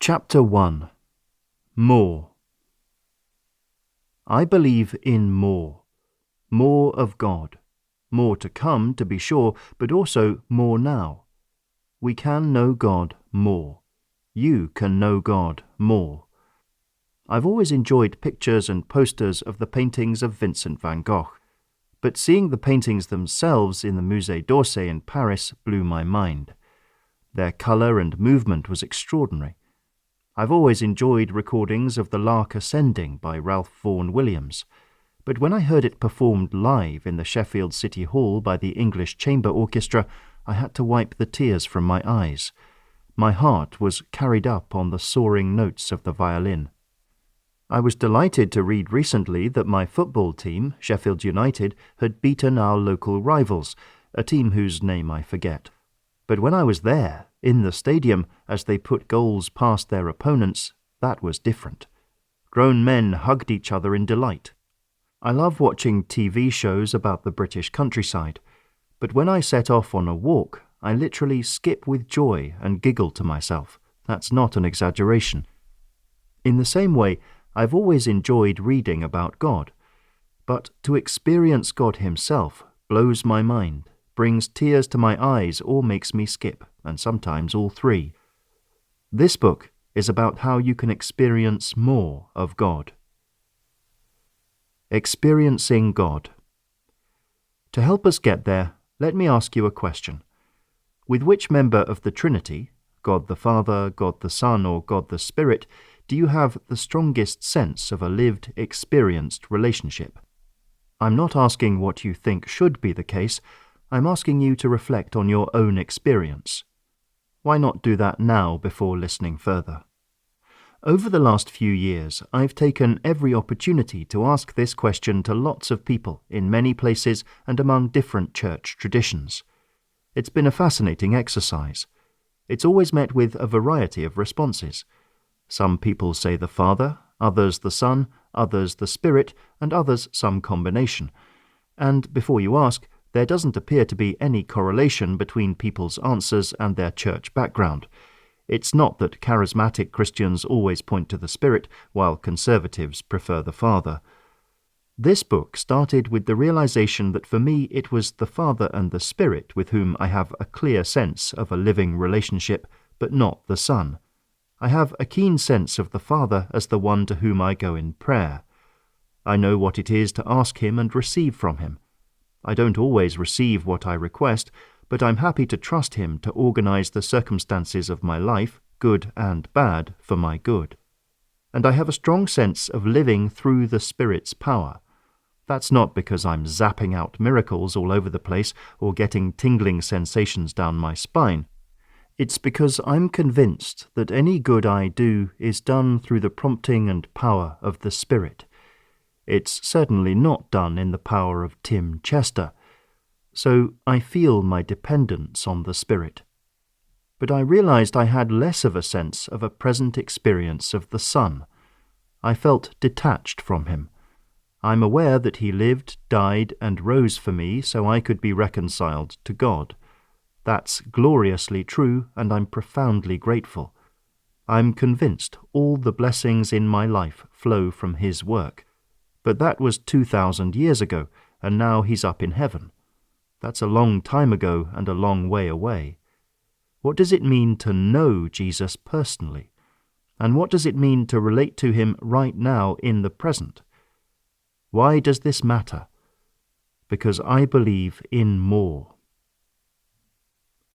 Chapter 1. More. I believe in more of God, more to come, to be sure, but also more now. We can know God more. You can know God more. I've always enjoyed pictures and posters of the paintings of Vincent van Gogh, but seeing the paintings themselves in the Musée d'Orsay in Paris blew my mind. Their colour and movement was extraordinary. I've always enjoyed recordings of The Lark Ascending by Ralph Vaughan Williams, but when I heard it performed live in the Sheffield City Hall by the English Chamber Orchestra, I had to wipe the tears from my eyes. My heart was carried up on the soaring notes of the violin. I was delighted to read recently that my football team, Sheffield United, had beaten our local rivals, a team whose name I forget. But when I was there, in the stadium, as they put goals past their opponents, that was different. Grown men hugged each other in delight. I love watching TV shows about the British countryside, but when I set off on a walk, I literally skip with joy and giggle to myself. That's not an exaggeration. In the same way, I've always enjoyed reading about God, but to experience God himself blows my mind, brings tears to my eyes, or makes me skip, and sometimes all three. This book is about how you can experience more of God. Experiencing God. To help us get there, let me ask you a question. With which member of the Trinity, God the Father, God the Son, or God the Spirit, do you have the strongest sense of a lived, experienced relationship? I'm not asking what you think should be the case. I'm asking you to reflect on your own experience. Why not do that now before listening further? Over the last few years, I've taken every opportunity to ask this question to lots of people in many places and among different church traditions. It's been a fascinating exercise. It's always met with a variety of responses. Some people say the Father, others the Son, others the Spirit, and others some combination. And before you ask, there doesn't appear to be any correlation between people's answers and their church background. It's not that charismatic Christians always point to the Spirit, while conservatives prefer the Father. This book started with the realization that for me it was the Father and the Spirit with whom I have a clear sense of a living relationship, but not the Son. I have a keen sense of the Father as the one to whom I go in prayer. I know what it is to ask him and receive from him. I don't always receive what I request, but I'm happy to trust him to organize the circumstances of my life, good and bad, for my good. And I have a strong sense of living through the Spirit's power. That's not because I'm zapping out miracles all over the place or getting tingling sensations down my spine. It's because I'm convinced that any good I do is done through the prompting and power of the Spirit. It's certainly not done in the power of Tim Chester, so I feel my dependence on the Spirit. But I realized I had less of a sense of a present experience of the Son. I felt detached from him. I'm aware that he lived, died, and rose for me so I could be reconciled to God. That's gloriously true, and I'm profoundly grateful. I'm convinced all the blessings in my life flow from his work. But that was 2,000 years ago, and now he's up in heaven. That's a long time ago and a long way away. What does it mean to know Jesus personally? And what does it mean to relate to him right now in the present? Why does this matter? Because I believe in more.